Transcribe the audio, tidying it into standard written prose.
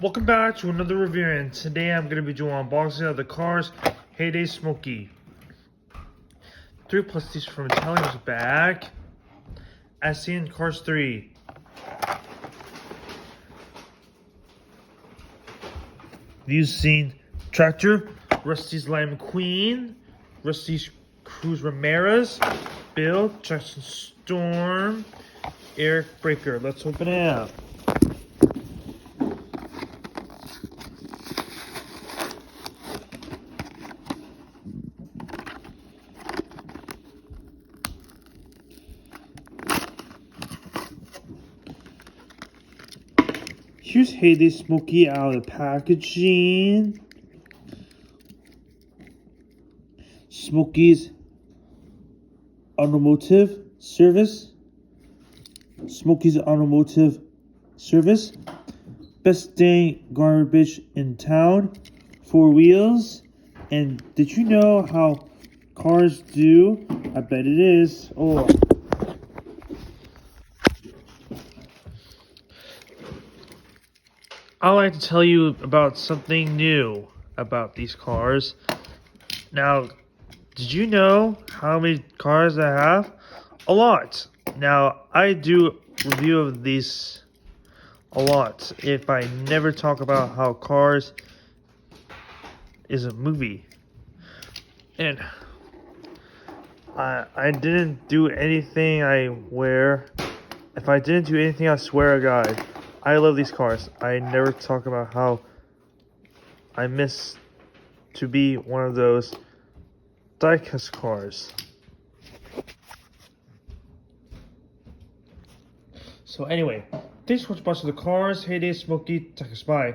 Welcome back to another review, and today I'm going to be doing unboxing of the Cars Heyday Smokey. 3 plus these from Italian's back. As seen in Cars 3. These seen Tractor, Rusty's Lime Queen, Rusty's Cruz Ramirez, Bill, Jackson Storm, Eric Breaker. Let's open it up. Here's Heyday Smokey out of the packaging. Smokey's Automotive Service. Smokey's Automotive Service. Best dang garbage in town. 4 wheels. And did you know how cars do? I bet it is. Oh. I'd like to tell you about something new about these cars. Now, did you know how many cars I have? A lot. Now, I do review of these a lot if I never talk about how Cars is a movie. And I didn't do anything I wear. If I didn't do anything, I swear to God. I love these cars. I never talk about how I miss to be one of those diecast cars. So anyway, thanks for watching the Cars Heyday Smokey Diecast. Bye.